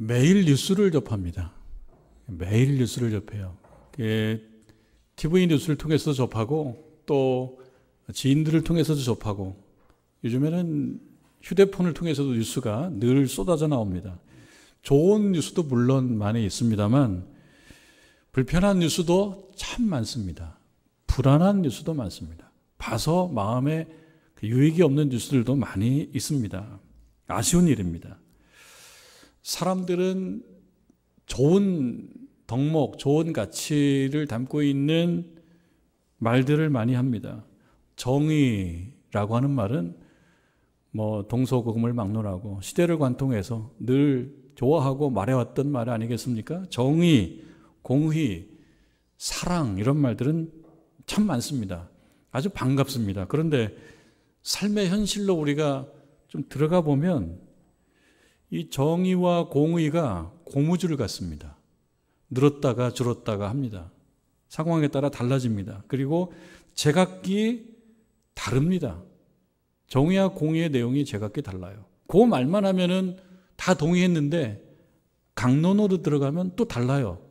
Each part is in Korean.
매일 뉴스를 접합니다. 매일 뉴스를 접해요. TV 뉴스를 통해서 접하고 또 지인들을 통해서도 접하고 요즘에는 휴대폰을 통해서도 뉴스가 늘 쏟아져 나옵니다. 좋은 뉴스도 물론 많이 있습니다만 불편한 뉴스도 참 많습니다. 불안한 뉴스도 많습니다. 봐서 마음에 유익이 없는 뉴스들도 많이 있습니다. 아쉬운 일입니다. 사람들은 좋은 덕목, 좋은 가치를 담고 있는 말들을 많이 합니다. 정의라고 하는 말은 동서고금을 막론하고 시대를 관통해서 늘 좋아하고 말해왔던 말 아니겠습니까? 정의, 공의, 사랑 이런 말들은 참 많습니다. 아주 반갑습니다. 그런데 삶의 현실로 우리가 좀 들어가 보면 이 정의와 공의가 고무줄 같습니다. 늘었다가 줄었다가 합니다. 상황에 따라 달라집니다. 그리고 제각기 다릅니다. 정의와 공의의 내용이 제각기 달라요. 그 말만 하면은 다 동의했는데 강론으로 들어가면 또 달라요.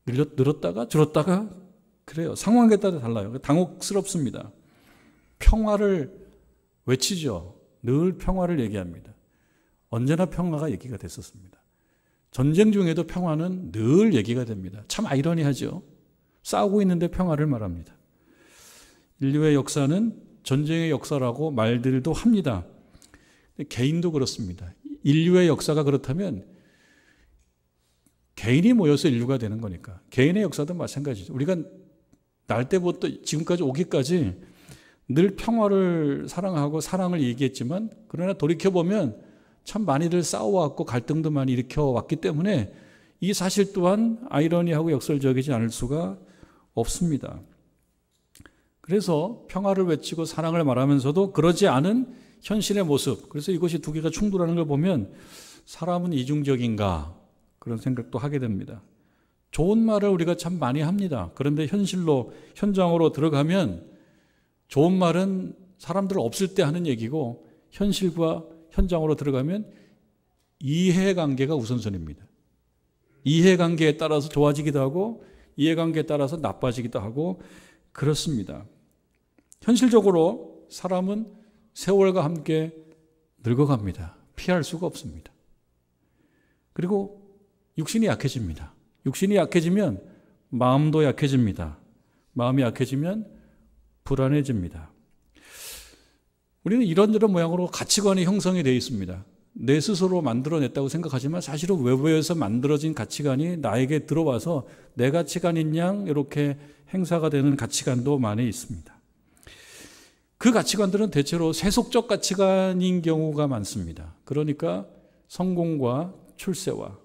늘었다가 줄었다가 그래요. 상황에 따라 달라요. 당혹스럽습니다. 평화를 외치죠. 늘 평화를 얘기합니다. 언제나 평화가 얘기가 됐었습니다. 전쟁 중에도 평화는 늘 얘기가 됩니다. 참 아이러니하죠. 싸우고 있는데 평화를 말합니다. 인류의 역사는 전쟁의 역사라고 말들도 합니다. 개인도 그렇습니다. 인류의 역사가 그렇다면 개인이 모여서 인류가 되는 거니까 개인의 역사도 마찬가지죠. 우리가 날 때부터 지금까지 오기까지 늘 평화를 사랑하고 사랑을 얘기했지만 그러나 돌이켜보면 참 많이들 싸워왔고 갈등도 많이 일으켜왔기 때문에 이 사실 또한 아이러니하고 역설적이지 않을 수가 없습니다. 그래서 평화를 외치고 사랑을 말하면서도 그러지 않은 현실의 모습, 그래서 이것이 두 개가 충돌하는 걸 보면 사람은 이중적인가 그런 생각도 하게 됩니다. 좋은 말을 우리가 참 많이 합니다. 그런데 현장으로 들어가면 좋은 말은 사람들 없을 때 하는 얘기고 현실과 현장으로 들어가면 이해관계가 우선순위입니다. 이해관계에 따라서 좋아지기도 하고 이해관계에 따라서 나빠지기도 하고 그렇습니다. 현실적으로 사람은 세월과 함께 늙어갑니다. 피할 수가 없습니다. 그리고 육신이 약해집니다. 육신이 약해지면 마음도 약해집니다. 마음이 약해지면 불안해집니다. 우리는 이런저런 모양으로 가치관이 형성이 되어 있습니다. 내 스스로 만들어냈다고 생각하지만 사실은 외부에서 만들어진 가치관이 나에게 들어와서 내 가치관인 양 이렇게 행사가 되는 가치관도 많이 있습니다. 그 가치관들은 대체로 세속적 가치관인 경우가 많습니다. 그러니까 성공과 출세와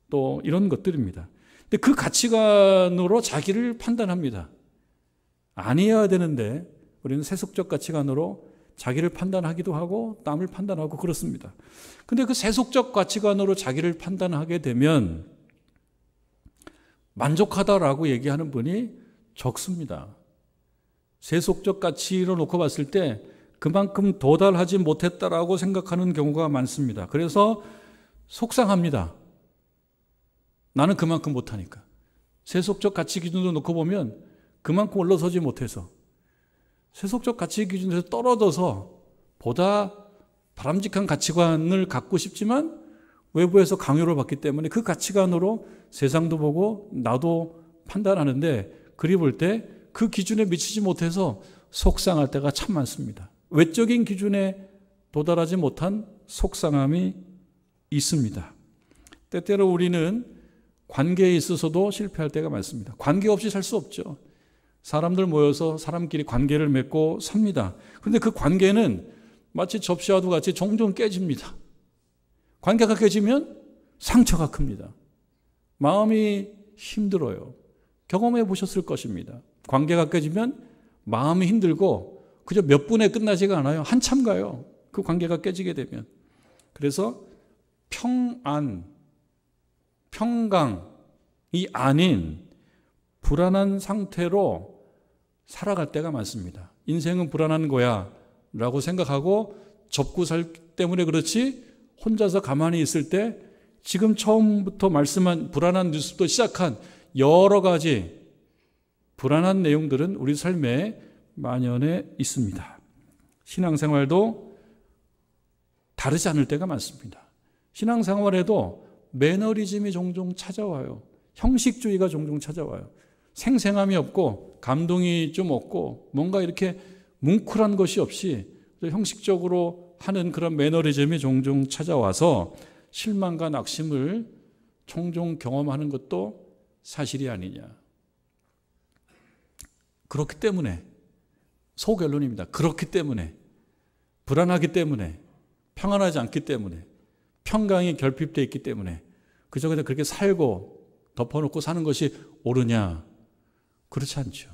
또 이런 것들입니다. 근데 그 가치관으로 자기를 판단합니다. 아니어야 되는데 우리는 세속적 가치관으로 자기를 판단하기도 하고 남을 판단하고 그렇습니다. 근데 그 세속적 가치관으로 자기를 판단하게 되면 만족하다라고 얘기하는 분이 적습니다. 세속적 가치로 놓고 봤을 때 그만큼 도달하지 못했다라고 생각하는 경우가 많습니다. 그래서 속상합니다. 나는 그만큼 못하니까. 세속적 가치 기준으로 놓고 보면 그만큼 올라서지 못해서 세속적 가치 기준에서 떨어져서 보다 바람직한 가치관을 갖고 싶지만 외부에서 강요를 받기 때문에 그 가치관으로 세상도 보고 나도 판단하는데 그리 볼 때 그 기준에 미치지 못해서 속상할 때가 참 많습니다. 외적인 기준에 도달하지 못한 속상함이 있습니다. 때때로 우리는 관계에 있어서도 실패할 때가 많습니다. 관계 없이 살 수 없죠. 사람들 모여서 사람끼리 관계를 맺고 삽니다. 그런데 그 관계는 마치 접시와도 같이 종종 깨집니다. 관계가 깨지면 상처가 큽니다. 마음이 힘들어요. 경험해 보셨을 것입니다. 관계가 깨지면 마음이 힘들고 그저 몇 분에 끝나지가 않아요. 한참 가요. 그 관계가 깨지게 되면. 그래서 평강이 아닌 불안한 상태로 살아갈 때가 많습니다. 인생은 불안한 거야 라고 생각하고 접고 살 때문에 그렇지 혼자서 가만히 있을 때 지금 처음부터 말씀한 불안한 뉴스부터 시작한 여러 가지 불안한 내용들은 우리 삶에 만연해 있습니다. 신앙생활도 다르지 않을 때가 많습니다. 신앙생활에도 매너리즘이 종종 찾아와요. 형식주의가 종종 찾아와요. 생생함이 없고 감동이 좀 없고 뭔가 이렇게 뭉클한 것이 없이 형식적으로 하는 그런 매너리즘이 종종 찾아와서 실망과 낙심을 종종 경험하는 것도 사실이 아니냐. 그렇기 때문에 소결론입니다. 그렇기 때문에 불안하기 때문에 평안하지 않기 때문에 평강이 결핍되어 있기 때문에 그저 그냥 그렇게 살고 덮어놓고 사는 것이 옳으냐? 그렇지 않죠.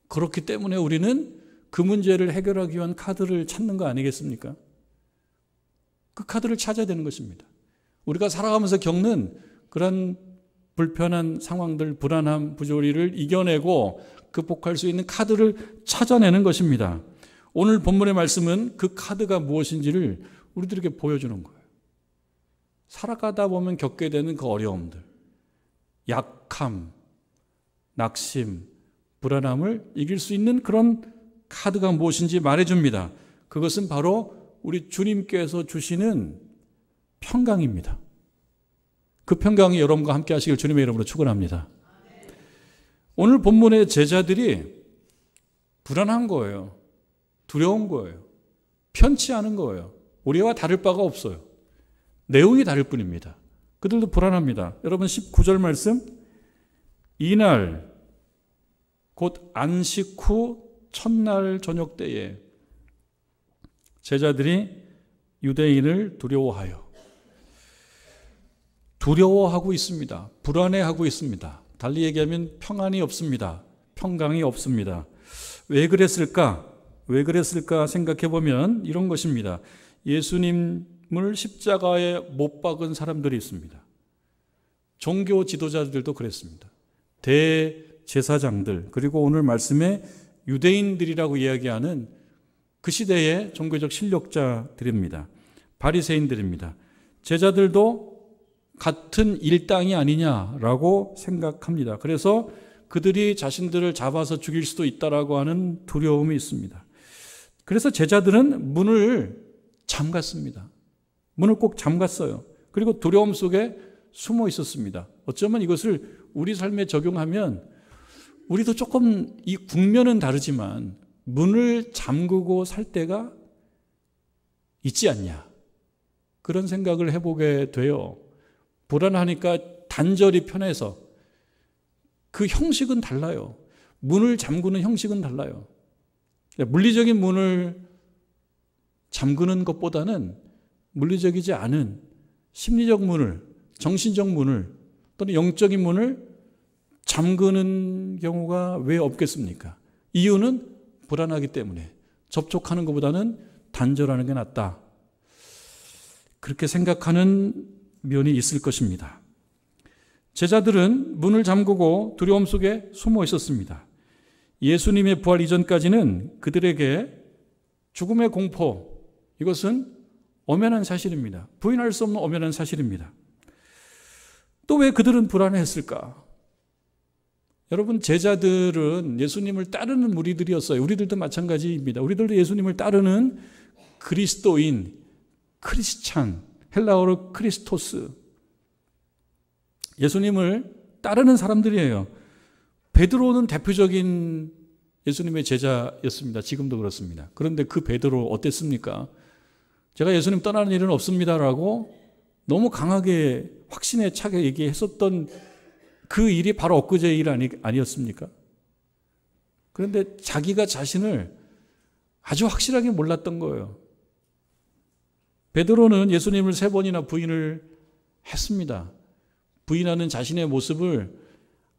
그렇기 때문에 우리는 그 문제를 해결하기 위한 카드를 찾는 거 아니겠습니까? 그 카드를 찾아야 되는 것입니다. 우리가 살아가면서 겪는 그런 불편한 상황들, 불안함, 부조리를 이겨내고 극복할 수 있는 카드를 찾아내는 것입니다. 오늘 본문의 말씀은 그 카드가 무엇인지를 우리들에게 보여주는 거예요. 살아가다 보면 겪게 되는 그 어려움들, 약함, 낙심, 불안함을 이길 수 있는 그런 카드가 무엇인지 말해줍니다. 그것은 바로 우리 주님께서 주시는 평강입니다. 그 평강이 여러분과 함께 하시길 주님의 이름으로 축원합니다. 오늘 본문의 제자들이 불안한 거예요. 두려운 거예요. 편치 않은 거예요. 우리와 다를 바가 없어요. 내용이 다를 뿐입니다. 그들도 불안합니다. 여러분 19절 말씀, 이날 곧 안식 후 첫날 저녁 때에 제자들이 유대인을 두려워하고 있습니다. 불안해하고 있습니다. 달리 얘기하면 평안이 없습니다. 평강이 없습니다. 왜 그랬을까? 왜 그랬을까 생각해 보면 이런 것입니다. 예수님을 십자가에 못 박은 사람들이 있습니다. 종교 지도자들도 그랬습니다. 대제사장들, 그리고 오늘 말씀에 유대인들이라고 이야기하는 그 시대의 종교적 실력자들입니다. 바리새인들입니다. 제자들도 같은 일당이 아니냐라고 생각합니다. 그래서 그들이 자신들을 잡아서 죽일 수도 있다라고 하는 두려움이 있습니다. 그래서 제자들은 문을 잠갔습니다. 문을 꼭 잠갔어요. 그리고 두려움 속에 숨어 있었습니다. 어쩌면 이것을 우리 삶에 적용하면 우리도 조금 이 국면은 다르지만 문을 잠그고 살 때가 있지 않냐. 그런 생각을 해보게 돼요. 불안하니까 단절이 편해서 그 형식은 달라요. 문을 잠그는 형식은 달라요. 물리적인 문을 잠그는 것보다는 물리적이지 않은 심리적 문을, 정신적 문을 또는 영적인 문을 잠그는 경우가 왜 없겠습니까? 이유는 불안하기 때문에 접촉하는 것보다는 단절하는 게 낫다. 그렇게 생각하는 면이 있을 것입니다. 제자들은 문을 잠그고 두려움 속에 숨어 있었습니다. 예수님의 부활 이전까지는 그들에게 죽음의 공포, 이것은 엄연한 사실입니다. 부인할 수 없는 엄연한 사실입니다. 또 왜 그들은 불안했을까? 여러분, 제자들은 예수님을 따르는 무리들이었어요. 우리들도 마찬가지입니다. 우리들도 예수님을 따르는 그리스도인, 크리스찬, 헬라어로 크리스토스, 예수님을 따르는 사람들이에요. 베드로는 대표적인 예수님의 제자였습니다. 지금도 그렇습니다. 그런데 그 베드로 어땠습니까? 제가 예수님 떠나는 일은 없습니다라고 너무 강하게 확신에 차게 얘기했었던 그 일이 바로 엊그제 일 아니었습니까? 그런데 자기가 자신을 아주 확실하게 몰랐던 거예요. 베드로는 예수님을 3번이나 부인을 했습니다. 부인하는 자신의 모습을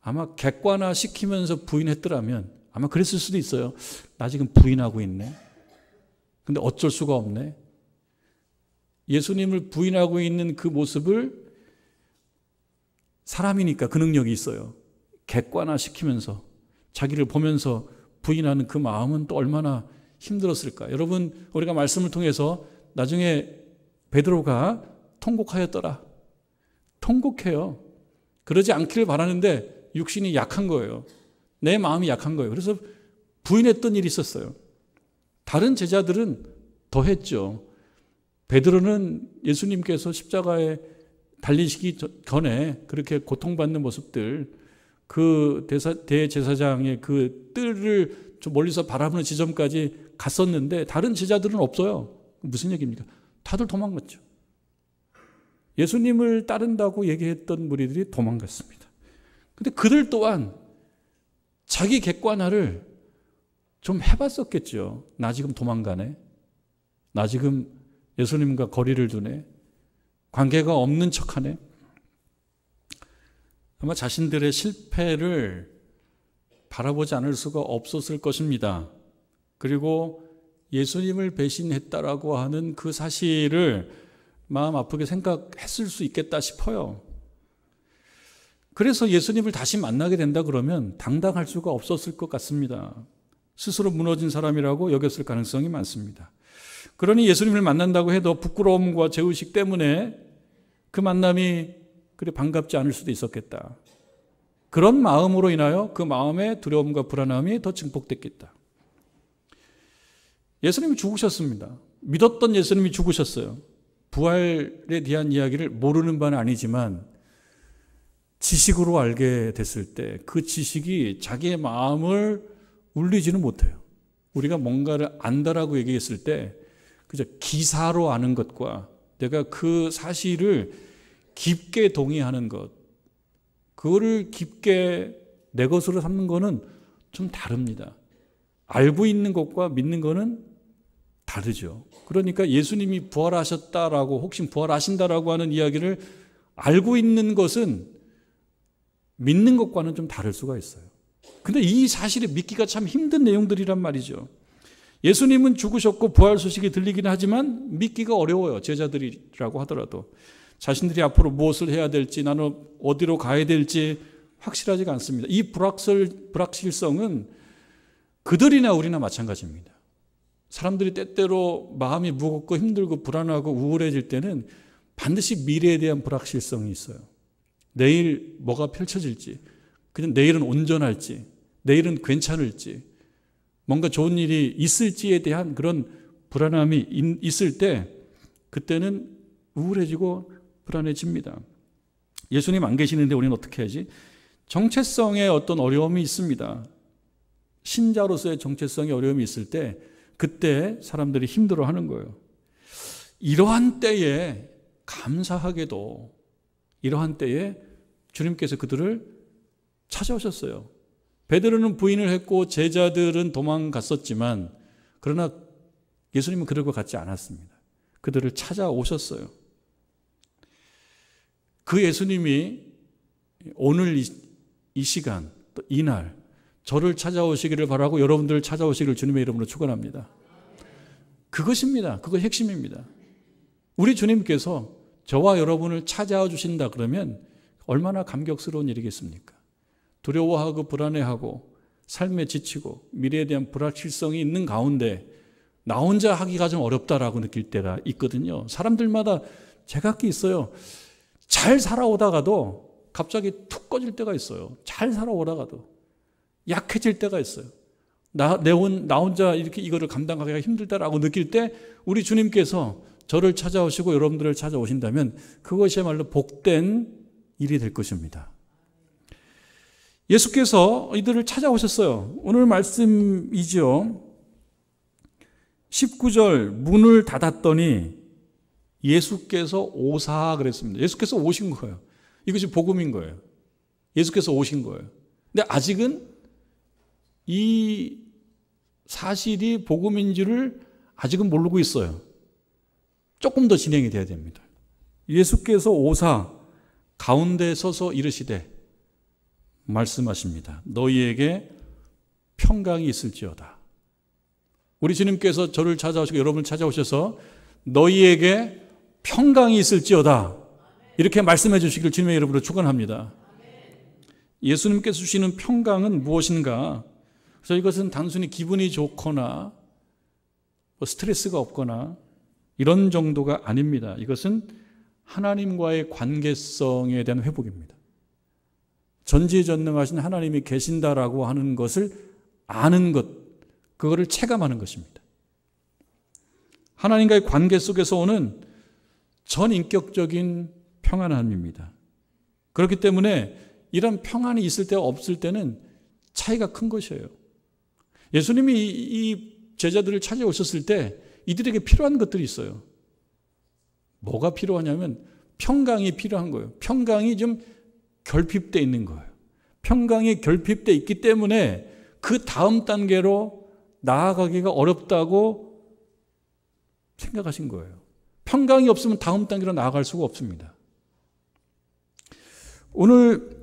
아마 객관화시키면서 부인했더라면 아마 그랬을 수도 있어요. 나 지금 부인하고 있네. 근데 어쩔 수가 없네. 예수님을 부인하고 있는 그 모습을 사람이니까 그 능력이 있어요. 객관화시키면서 자기를 보면서 부인하는 그 마음은 또 얼마나 힘들었을까. 여러분, 우리가 말씀을 통해서 나중에 베드로가 통곡하였더라. 통곡해요. 그러지 않기를 바라는데 육신이 약한 거예요. 내 마음이 약한 거예요. 그래서 부인했던 일이 있었어요. 다른 제자들은 더 했죠. 베드로는 예수님께서 십자가에 달리시기 전에 그렇게 고통받는 모습들, 그 대제사장의 그 뜰을 좀 멀리서 바라보는 지점까지 갔었는데 다른 제자들은 없어요. 무슨 얘기입니까? 다들 도망갔죠. 예수님을 따른다고 얘기했던 무리들이 도망갔습니다. 근데 그들 또한 자기 객관화를 좀 해봤었겠죠. 나 지금 도망가네. 나 지금 예수님과 거리를 두네. 관계가 없는 척하네. 아마 자신들의 실패를 바라보지 않을 수가 없었을 것입니다. 그리고 예수님을 배신했다라고 하는 그 사실을 마음 아프게 생각했을 수 있겠다 싶어요. 그래서 예수님을 다시 만나게 된다 그러면 당당할 수가 없었을 것 같습니다. 스스로 무너진 사람이라고 여겼을 가능성이 많습니다. 그러니 예수님을 만난다고 해도 부끄러움과 죄의식 때문에 그 만남이 그리 반갑지 않을 수도 있었겠다. 그런 마음으로 인하여 그 마음의 두려움과 불안함이 더 증폭됐겠다. 예수님이 죽으셨습니다. 믿었던 예수님이 죽으셨어요. 부활에 대한 이야기를 모르는 바는 아니지만 지식으로 알게 됐을 때 그 지식이 자기의 마음을 울리지는 못해요. 우리가 뭔가를 안다라고 얘기했을 때 그저 기사로 아는 것과 내가 그 사실을 깊게 동의하는 것, 그거를 깊게 내 것으로 삼는 거는 좀 다릅니다. 알고 있는 것과 믿는 거는 다르죠. 그러니까 예수님이 부활하셨다라고, 혹시 부활하신다라고 하는 이야기를 알고 있는 것은 믿는 것과는 좀 다를 수가 있어요. 근데 이 사실을 믿기가 참 힘든 내용들이란 말이죠. 예수님은 죽으셨고 부활 소식이 들리긴 하지만 믿기가 어려워요. 제자들이라고 하더라도. 자신들이 앞으로 무엇을 해야 될지, 나는 어디로 가야 될지 확실하지가 않습니다. 이 불확실성은 그들이나 우리나 마찬가지입니다. 사람들이 때때로 마음이 무겁고 힘들고 불안하고 우울해질 때는 반드시 미래에 대한 불확실성이 있어요. 내일 뭐가 펼쳐질지, 그냥 내일은 온전할지, 내일은 괜찮을지, 뭔가 좋은 일이 있을지에 대한 그런 불안함이 있을 때 그때는 우울해지고 불안해집니다. 예수님 안 계시는데 우리는 어떻게 해야지? 정체성에 어떤 어려움이 있습니다. 신자로서의 정체성에 어려움이 있을 때 그때 사람들이 힘들어하는 거예요. 이러한 때에 감사하게도 이러한 때에 주님께서 그들을 찾아오셨어요. 베드로는 부인을 했고 제자들은 도망갔었지만 그러나 예수님은 그럴 것 같지 않았습니다. 그들을 찾아오셨어요. 그 예수님이 오늘 이 시간, 또 이날 저를 찾아오시기를 바라고 여러분들을 찾아오시기를 주님의 이름으로 축원합니다. 그것입니다. 그것이 핵심입니다. 우리 주님께서 저와 여러분을 찾아와 주신다 그러면 얼마나 감격스러운 일이겠습니까? 두려워하고 불안해하고 삶에 지치고 미래에 대한 불확실성이 있는 가운데 나 혼자 하기가 좀 어렵다라고 느낄 때가 있거든요. 사람들마다 제각기 있어요. 잘 살아오다가도 갑자기 툭 꺼질 때가 있어요. 잘 살아오다가도 약해질 때가 있어요. 나 혼자 이렇게 이거를 감당하기가 힘들다라고 느낄 때 우리 주님께서 저를 찾아오시고 여러분들을 찾아오신다면 그것이야말로 복된 일이 될 것입니다. 예수께서 이들을 찾아오셨어요. 오늘 말씀이죠. 19절 문을 닫았더니 예수께서 오사 그랬습니다. 예수께서 오신 거예요. 이것이 복음인 거예요. 예수께서 오신 거예요. 근데 아직은 이 사실이 복음인지를 아직은 모르고 있어요. 조금 더 진행이 돼야 됩니다. 예수께서 오사 가운데 서서 이르시되 말씀하십니다. 너희에게 평강이 있을지어다. 우리 주님께서 저를 찾아오시고 여러분을 찾아오셔서 너희에게 평강이 있을지어다. 이렇게 말씀해 주시길 주님의 이름으로 축원합니다. 예수님께서 주시는 평강은 무엇인가? 그래서 이것은 단순히 기분이 좋거나 스트레스가 없거나 이런 정도가 아닙니다. 이것은 하나님과의 관계성에 대한 회복입니다. 전지전능하신 하나님이 계신다라고 하는 것을 아는 것, 그거를 체감하는 것입니다. 하나님과의 관계 속에서 오는 전인격적인 평안함입니다. 그렇기 때문에 이런 평안이 있을 때와 없을 때는 차이가 큰 것이에요. 예수님이 이 제자들을 찾아오셨을 때 이들에게 필요한 것들이 있어요. 뭐가 필요하냐면 평강이 필요한 거예요. 평강이 좀 결핍되어 있는 거예요. 평강이 결핍되어 있기 때문에 그 다음 단계로 나아가기가 어렵다고 생각하신 거예요. 평강이 없으면 다음 단계로 나아갈 수가 없습니다. 오늘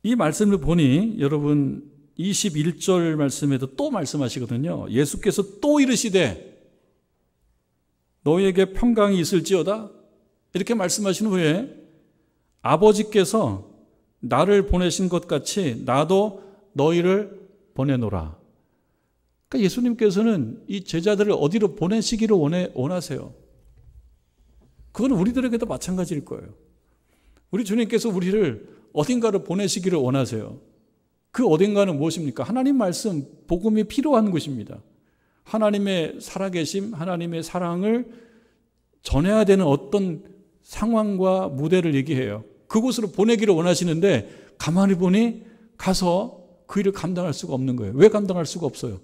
이 말씀을 보니 여러분 21절 말씀에도 또 말씀하시거든요. 예수께서 또 이르시되 너희에게 평강이 있을지어다 이렇게 말씀하신 후에 아버지께서 나를 보내신 것 같이 나도 너희를 보내노라. 그러니까 예수님께서는 이 제자들을 어디로 보내시기를 원하세요. 그건 우리들에게도 마찬가지일 거예요. 우리 주님께서 우리를 어딘가로 보내시기를 원하세요. 그 어딘가는 무엇입니까? 하나님 말씀, 복음이 필요한 곳입니다. 하나님의 살아계심, 하나님의 사랑을 전해야 되는 어떤 상황과 무대를 얘기해요. 그곳으로 보내기를 원하시는데 가만히 보니 가서 그 일을 감당할 수가 없는 거예요. 왜 감당할 수가 없어요?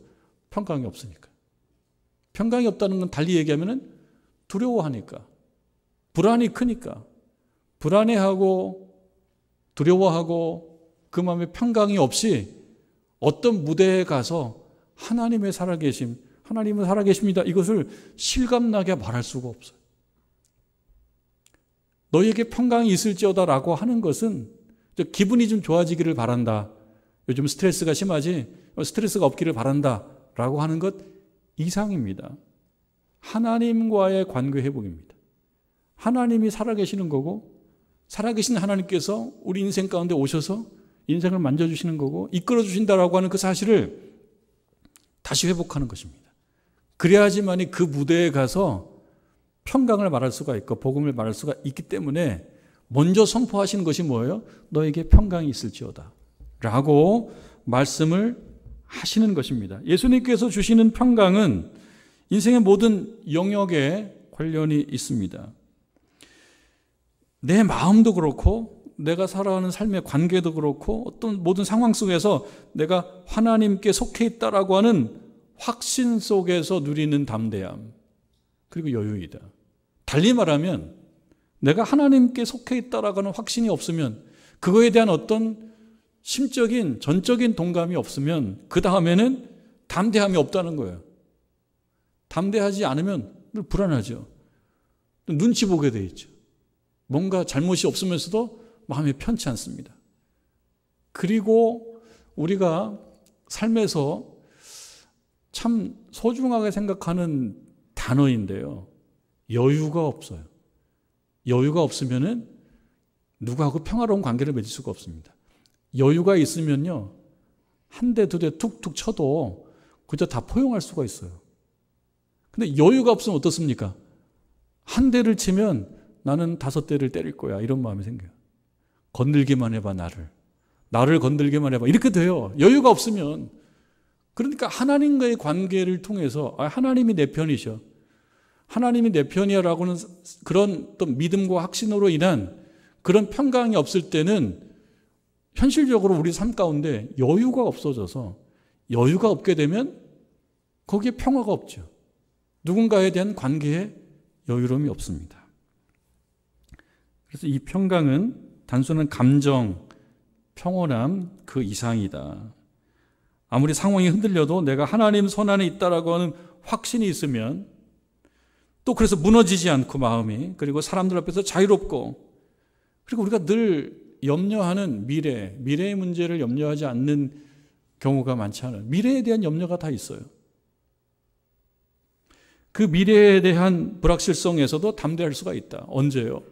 평강이 없으니까. 평강이 없다는 건 달리 얘기하면 두려워하니까. 불안이 크니까. 불안해하고 두려워하고 그 마음에 평강이 없이 어떤 무대에 가서 하나님의 살아계심, 하나님은 살아계십니다. 이것을 실감나게 말할 수가 없어요. 너희에게 평강이 있을지어다라고 하는 것은 기분이 좀 좋아지기를 바란다. 요즘 스트레스가 심하지 스트레스가 없기를 바란다 라고 하는 것 이상입니다. 하나님과의 관계 회복입니다. 하나님이 살아계시는 거고 살아계신 하나님께서 우리 인생 가운데 오셔서 인생을 만져주시는 거고 이끌어 주신다라고 하는 그 사실을 다시 회복하는 것입니다. 그래야지만이 그 무대에 가서 평강을 말할 수가 있고 복음을 말할 수가 있기 때문에 먼저 선포하시는 것이 뭐예요? 너에게 평강이 있을지어다 라고 말씀을 하시는 것입니다. 예수님께서 주시는 평강은 인생의 모든 영역에 관련이 있습니다. 내 마음도 그렇고 내가 살아가는 삶의 관계도 그렇고 어떤 모든 상황 속에서 내가 하나님께 속해 있다라고 하는 확신 속에서 누리는 담대함 그리고 여유이다. 달리 말하면 내가 하나님께 속해 있다라고 하는 확신이 없으면 그거에 대한 어떤 심적인 전적인 동감이 없으면 그 다음에는 담대함이 없다는 거예요. 담대하지 않으면 불안하죠. 눈치 보게 돼 있죠. 뭔가 잘못이 없으면서도 마음이 편치 않습니다. 그리고 우리가 삶에서 참 소중하게 생각하는 단어인데요. 여유가 없어요. 여유가 없으면은 누구하고 평화로운 관계를 맺을 수가 없습니다. 여유가 있으면요. 한 대, 두 대 툭툭 쳐도 그저 다 포용할 수가 있어요. 근데 여유가 없으면 어떻습니까? 한 대를 치면 나는 5대를 때릴 거야. 이런 마음이 생겨요. 건들기만 해봐, 나를. 나를 건들기만 해봐. 이렇게 돼요. 여유가 없으면. 그러니까 하나님과의 관계를 통해서 하나님이 내 편이셔. 하나님이 내 편이야라고 하는 그런 또 믿음과 확신으로 인한 그런 평강이 없을 때는 현실적으로 우리 삶 가운데 여유가 없어져서 여유가 없게 되면 거기에 평화가 없죠. 누군가에 대한 관계에 여유로움이 없습니다. 그래서 이 평강은 단순한 감정, 평온함 그 이상이다. 아무리 상황이 흔들려도 내가 하나님 손 안에 있다라고 하는 확신이 있으면 또 그래서 무너지지 않고 마음이 그리고 사람들 앞에서 자유롭고 그리고 우리가 늘 염려하는 미래의 문제를 염려하지 않는 경우가 많지 않아요. 미래에 대한 염려가 다 있어요. 그 미래에 대한 불확실성에서도 담대할 수가 있다. 언제요?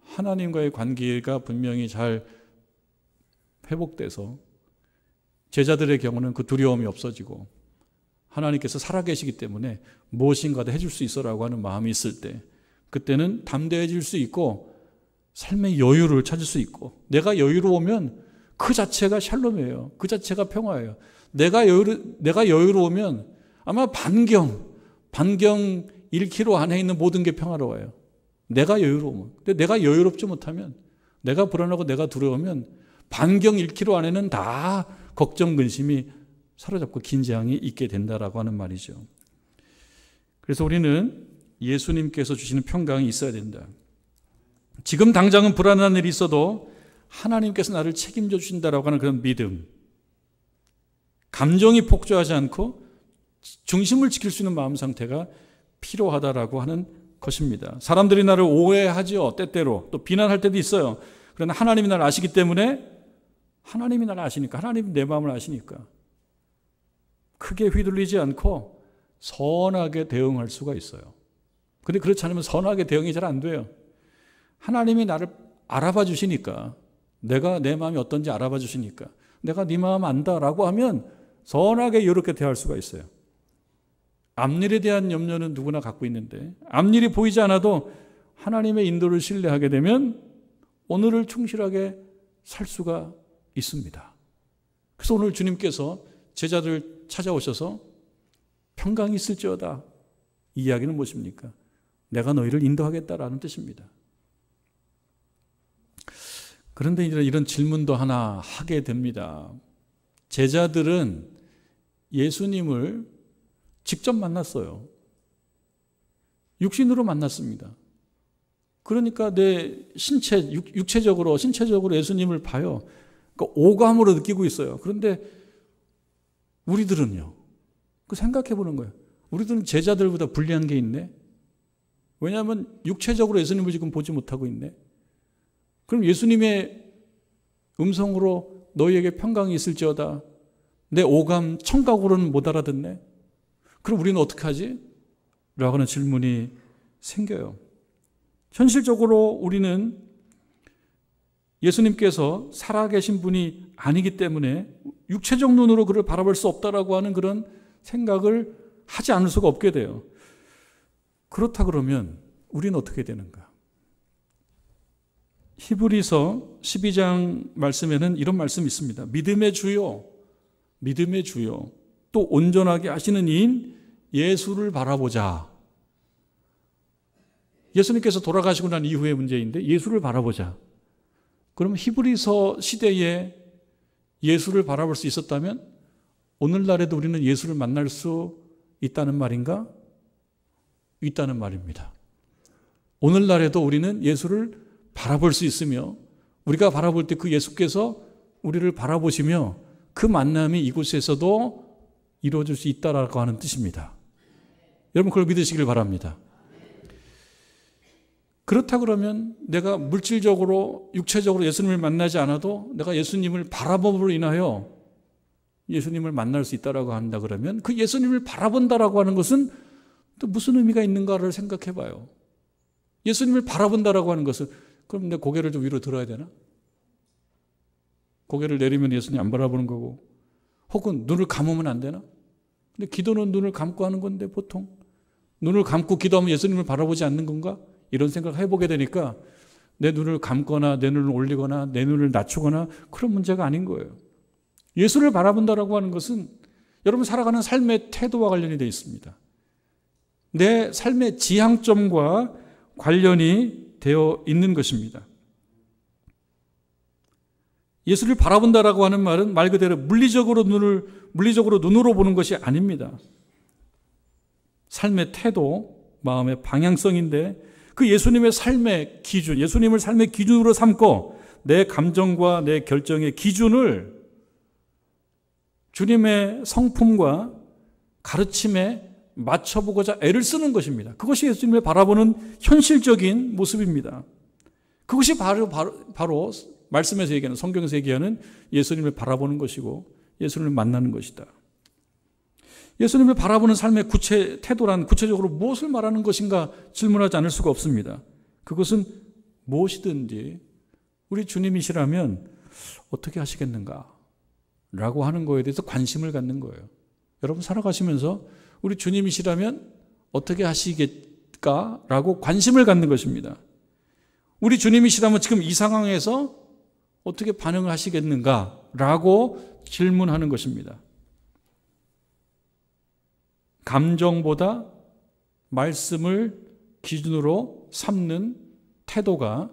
하나님과의 관계가 분명히 잘 회복돼서 제자들의 경우는 그 두려움이 없어지고 하나님께서 살아계시기 때문에 무엇인가 더 해줄 수 있어라고 하는 마음이 있을 때 그때는 담대해질 수 있고 삶의 여유를 찾을 수 있고, 내가 여유로우면 그 자체가 샬롬이에요. 그 자체가 평화예요. 내가 여유로우면 아마 반경 1km 안에 있는 모든 게 평화로워요. 내가 여유로우면. 근데 내가 여유롭지 못하면, 내가 불안하고 내가 두려우면 반경 1km 안에는 다 걱정, 근심이 사로잡고 긴장이 있게 된다라고 하는 말이죠. 그래서 우리는 예수님께서 주시는 평강이 있어야 된다. 지금 당장은 불안한 일이 있어도 하나님께서 나를 책임져 주신다라고 하는 그런 믿음, 감정이 폭주하지 않고 중심을 지킬 수 있는 마음 상태가 필요하다라고 하는 것입니다. 사람들이 나를 오해하죠. 때때로 또 비난할 때도 있어요. 그러나 하나님이 나를 아시기 때문에, 하나님이 나를 아시니까, 하나님이 내 마음을 아시니까 크게 휘둘리지 않고 선하게 대응할 수가 있어요. 근데 그렇지 않으면 선하게 대응이 잘 안 돼요. 하나님이 나를 알아봐 주시니까, 내가 내 마음이 어떤지 알아봐 주시니까, 내가 네 마음 안다라고 하면 선하게 이렇게 대할 수가 있어요. 앞일에 대한 염려는 누구나 갖고 있는데, 앞일이 보이지 않아도 하나님의 인도를 신뢰하게 되면 오늘을 충실하게 살 수가 있습니다. 그래서 오늘 주님께서 제자들 찾아오셔서 평강이 있을지어다, 이 이야기는 무엇입니까? 내가 너희를 인도하겠다라는 뜻입니다. 그런데 이런 질문도 하나 하게 됩니다. 제자들은 예수님을 직접 만났어요. 육신으로 만났습니다. 그러니까 내 육체적으로, 신체적으로 예수님을 봐요. 그러니까 오감으로 느끼고 있어요. 그런데 우리들은요, 그 생각해 보는 거예요. 우리들은 제자들보다 불리한 게 있네. 왜냐하면 육체적으로 예수님을 지금 보지 못하고 있네. 그럼 예수님의 음성으로 너희에게 평강이 있을지어다, 내 오감, 청각으로는 못 알아듣네. 그럼 우리는 어떻게 하지? 라고 하는 질문이 생겨요. 현실적으로 우리는 예수님께서 살아계신 분이 아니기 때문에 육체적 눈으로 그를 바라볼 수 없다라고 하는 그런 생각을 하지 않을 수가 없게 돼요. 그렇다 그러면 우리는 어떻게 되는가? 히브리서 12장 말씀에는 이런 말씀이 있습니다. 믿음의 주요, 또 온전하게 하시는 이인 예수를 바라보자. 예수님께서 돌아가시고 난 이후의 문제인데, 예수를 바라보자. 그러면 히브리서 시대에 예수를 바라볼 수 있었다면 오늘날에도 우리는 예수를 만날 수 있다는 말인가? 있다는 말입니다. 오늘날에도 우리는 예수를 바라볼 수 있으며, 우리가 바라볼 때 그 예수께서 우리를 바라보시며 그 만남이 이곳에서도 이루어질 수 있다라고 하는 뜻입니다. 여러분 그걸 믿으시길 바랍니다. 그렇다 그러면 내가 물질적으로, 육체적으로 예수님을 만나지 않아도 내가 예수님을 바라봄으로 인하여 예수님을 만날 수 있다라고 한다 그러면, 그 예수님을 바라본다라고 하는 것은 또 무슨 의미가 있는가를 생각해 봐요. 예수님을 바라본다라고 하는 것은, 그럼 내 고개를 좀 위로 들어야 되나? 고개를 내리면 예수님 안 바라보는 거고, 혹은 눈을 감으면 안 되나? 근데 기도는 눈을 감고 하는 건데, 보통 눈을 감고 기도하면 예수님을 바라보지 않는 건가? 이런 생각을 해보게 되니까 내 눈을 감거나 내 눈을 올리거나 내 눈을 낮추거나 그런 문제가 아닌 거예요. 예수를 바라본다라고 하는 것은 여러분 살아가는 삶의 태도와 관련이 되어 있습니다. 내 삶의 지향점과 관련이 되어 있는 것입니다. 예수를 바라본다라고 하는 말은 말 그대로 물리적으로 눈으로 보는 것이 아닙니다. 삶의 태도, 마음의 방향성인데, 그 예수님의 삶의 기준, 예수님을 삶의 기준으로 삼고 내 감정과 내 결정의 기준을 주님의 성품과 가르침에 맞춰보고자 애를 쓰는 것입니다. 그것이 예수님을 바라보는 현실적인 모습입니다. 그것이 바로 말씀에서 얘기하는, 성경에서 얘기하는 예수님을 바라보는 것이고 예수님을 만나는 것이다. 예수님을 바라보는 삶의 태도란 구체적으로 무엇을 말하는 것인가 질문하지 않을 수가 없습니다. 그것은 무엇이든지 우리 주님이시라면 어떻게 하시겠는가 라고 하는 거에 대해서 관심을 갖는 거예요. 여러분 살아가시면서 우리 주님이시라면 어떻게 있을까라고 관심을 갖는 것입니다. 우리 주님이시라면 지금 이 상황에서 어떻게 반응을 하시겠는가라고 질문하는 것입니다. 감정보다 말씀을 기준으로 삼는 태도가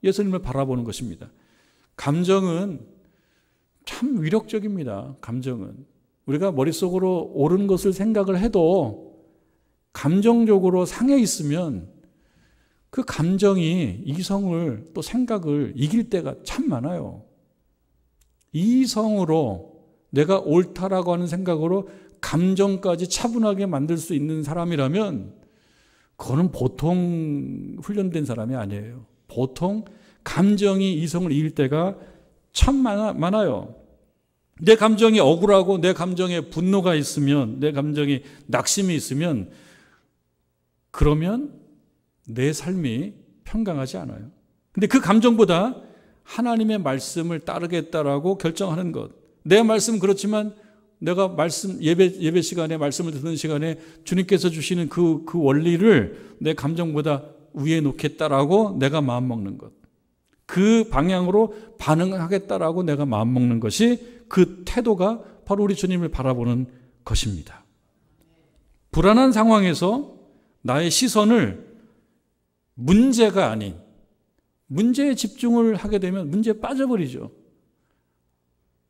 예수님을 바라보는 것입니다. 감정은 참 위력적입니다. 감정은. 우리가 머릿속으로 옳은 것을 생각을 해도 감정적으로 상해 있으면 그 감정이 이성을 또 생각을 이길 때가 참 많아요. 이성으로 내가 옳다라고 하는 생각으로 감정까지 차분하게 만들 수 있는 사람이라면 그거는 보통 훈련된 사람이 아니에요. 보통 감정이 이성을 이길 때가 참 많아요. 내 감정이 억울하고 내 감정에 분노가 있으면, 내 감정이 낙심이 있으면 그러면 내 삶이 평강하지 않아요. 근데 그 감정보다 하나님의 말씀을 따르겠다라고 결정하는 것. 내 말씀은 그렇지만 내가 예배 시간에 말씀을 듣는 시간에 주님께서 주시는 그 원리를 내 감정보다 위에 놓겠다라고 내가 마음먹는 것. 그 방향으로 반응하겠다라고 내가 마음먹는 것이 그 태도가 바로 우리 주님을 바라보는 것입니다. 불안한 상황에서 나의 시선을 문제가 아닌 문제에 집중을 하게 되면 문제에 빠져버리죠.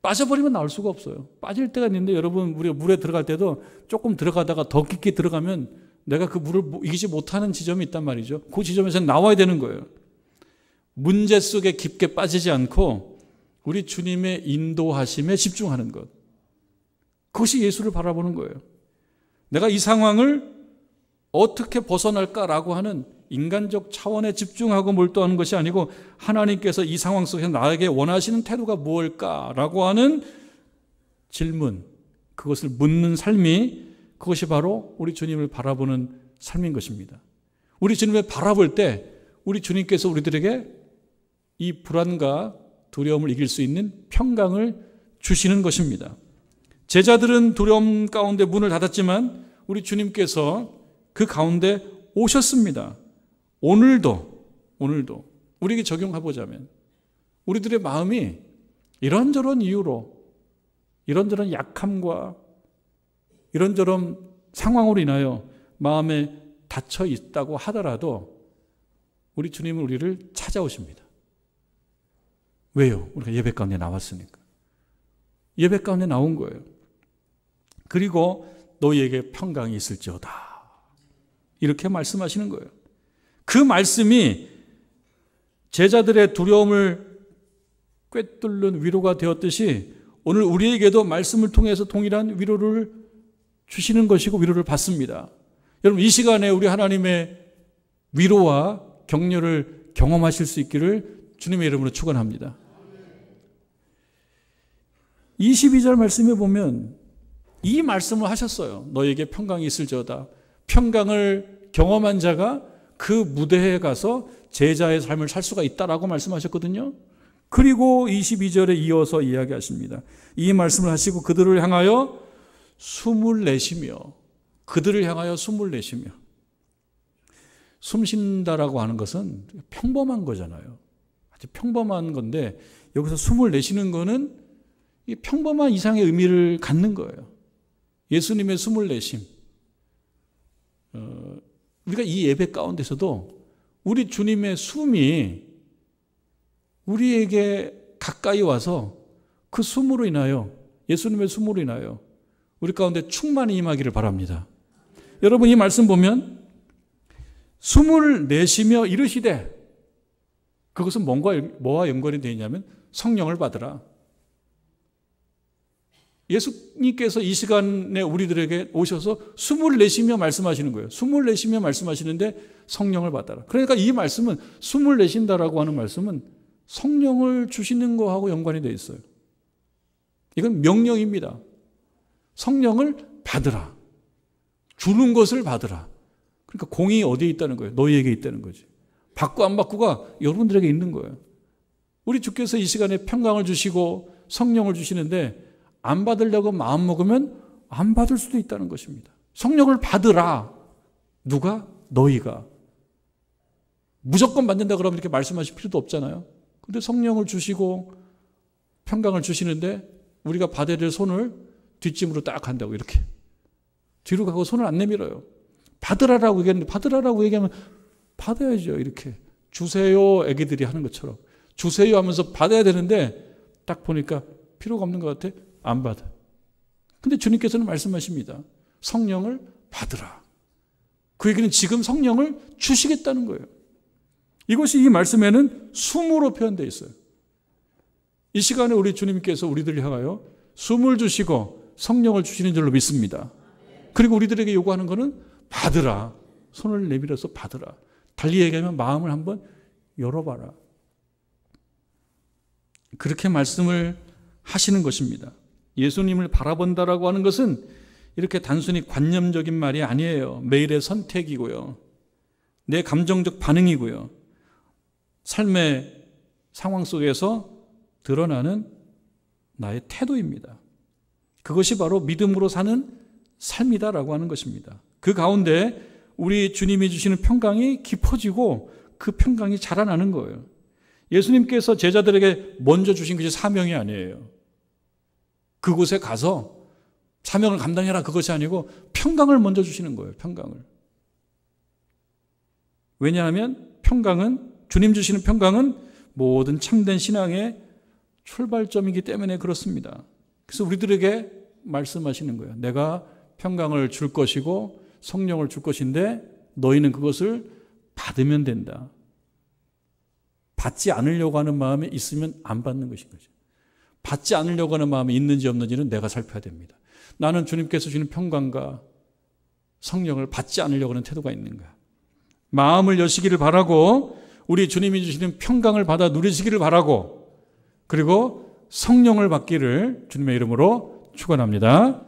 빠져버리면 나올 수가 없어요. 빠질 때가 있는데 여러분, 우리가 물에 들어갈 때도 조금 들어가다가 더 깊게 들어가면 내가 그 물을 이기지 못하는 지점이 있단 말이죠. 그 지점에서 나와야 되는 거예요. 문제 속에 깊게 빠지지 않고 우리 주님의 인도하심에 집중하는 것. 그것이 예수를 바라보는 거예요. 내가 이 상황을 어떻게 벗어날까라고 하는 인간적 차원에 집중하고 몰두하는 것이 아니고 하나님께서 이 상황 속에서 나에게 원하시는 태도가 무엇일까라고 하는 질문, 그것을 묻는 삶이, 그것이 바로 우리 주님을 바라보는 삶인 것입니다. 우리 주님을 바라볼 때 우리 주님께서 우리들에게 이 불안과 두려움을 이길 수 있는 평강을 주시는 것입니다. 제자들은 두려움 가운데 문을 닫았지만 우리 주님께서 그 가운데 오셨습니다. 오늘도 우리에게 적용해보자면 우리들의 마음이 이런저런 이유로, 이런저런 약함과 이런저런 상황으로 인하여 마음에 닫혀 있다고 하더라도 우리 주님은 우리를 찾아오십니다. 왜요? 우리가 예배 가운데 나왔으니까. 예배 가운데 나온 거예요. 그리고 너희에게 평강이 있을지어다, 이렇게 말씀하시는 거예요. 그 말씀이 제자들의 두려움을 꿰뚫는 위로가 되었듯이 오늘 우리에게도 말씀을 통해서 동일한 위로를 주시는 것이고 위로를 받습니다. 여러분, 이 시간에 우리 하나님의 위로와 격려를 경험하실 수 있기를 주님의 이름으로 축원합니다. 22절 말씀에 보면 이 말씀을 하셨어요. 너에게 평강이 있을지어다. 평강을 경험한 자가 그 무대에 가서 제자의 삶을 살 수가 있다라고 말씀하셨거든요. 그리고 22절에 이어서 이야기하십니다. 이 말씀을 하시고 그들을 향하여 숨을 내쉬며, 그들을 향하여 숨을 내쉬며. 숨 쉰다라고 하는 것은 평범한 거잖아요. 아주 평범한 건데 여기서 숨을 내쉬는 거는 이 평범한 이상의 의미를 갖는 거예요. 예수님의 숨을 내심. 우리가 이 예배 가운데서도 우리 주님의 숨이 우리에게 가까이 와서 그 숨으로 인하여, 예수님의 숨으로 인하여 우리 가운데 충만히 임하기를 바랍니다. 여러분, 이 말씀 보면 숨을 내쉬며 이르시되, 그것은 뭐와 연관이 되어 있냐면 성령을 받으라. 예수님께서 이 시간에 우리들에게 오셔서 숨을 내쉬며 말씀하시는 거예요. 숨을 내쉬며 말씀하시는데 성령을 받아라. 그러니까 이 말씀은, 숨을 내쉰다라고 하는 말씀은 성령을 주시는 거하고 연관이 되어 있어요. 이건 명령입니다. 성령을 받으라. 주는 것을 받으라. 그러니까 공이 어디에 있다는 거예요? 너희에게 있다는 거지. 받고 안 받고가 여러분들에게 있는 거예요. 우리 주께서 이 시간에 평강을 주시고 성령을 주시는데 안 받으려고 마음 먹으면 안 받을 수도 있다는 것입니다. 성령을 받으라. 누가? 너희가. 무조건 받는다 그러면 이렇게 말씀하실 필요도 없잖아요. 근데 성령을 주시고 평강을 주시는데 우리가 받아야 될 손을 뒷짐으로 딱 한다고 이렇게. 뒤로 가고 손을 안 내밀어요. 받으라라고 얘기했는데 받으라라고 얘기하면 받아야죠. 이렇게. 주세요 애기들이 하는 것처럼. 주세요 하면서 받아야 되는데 딱 보니까 필요가 없는 것 같아. 안 받아. 근데 주님께서는 말씀하십니다. 성령을 받으라. 그 얘기는 지금 성령을 주시겠다는 거예요. 이것이 이 말씀에는 숨으로 표현되어 있어요. 이 시간에 우리 주님께서 우리들을 향하여 숨을 주시고 성령을 주시는 줄로 믿습니다. 그리고 우리들에게 요구하는 것은 받으라. 손을 내밀어서 받으라. 달리 얘기하면 마음을 한번 열어봐라. 그렇게 말씀을 하시는 것입니다. 예수님을 바라본다라고 하는 것은 이렇게 단순히 관념적인 말이 아니에요. 매일의 선택이고요. 내 감정적 반응이고요. 삶의 상황 속에서 드러나는 나의 태도입니다. 그것이 바로 믿음으로 사는 삶이다라고 하는 것입니다. 그 가운데 우리 주님이 주시는 평강이 깊어지고 그 평강이 자라나는 거예요. 예수님께서 제자들에게 먼저 주신 것이 사명이 아니에요. 그곳에 가서 사명을 감당해라 그것이 아니고 평강을 먼저 주시는 거예요. 평강을. 왜냐하면 평강은 주님 주시는 평강은 모든 참된 신앙의 출발점이기 때문에 그렇습니다. 그래서 우리들에게 말씀하시는 거예요. 내가 평강을 줄 것이고 성령을 줄 것인데 너희는 그것을 받으면 된다. 받지 않으려고 하는 마음이 있으면 안 받는 것인 거죠. 받지 않으려고 하는 마음이 있는지 없는지는 내가 살펴야 됩니다. 나는 주님께서 주시는 평강과 성령을 받지 않으려고 하는 태도가 있는가. 마음을 여시기를 바라고 우리 주님이 주시는 평강을 받아 누리시기를 바라고 그리고 성령을 받기를 주님의 이름으로 축원합니다.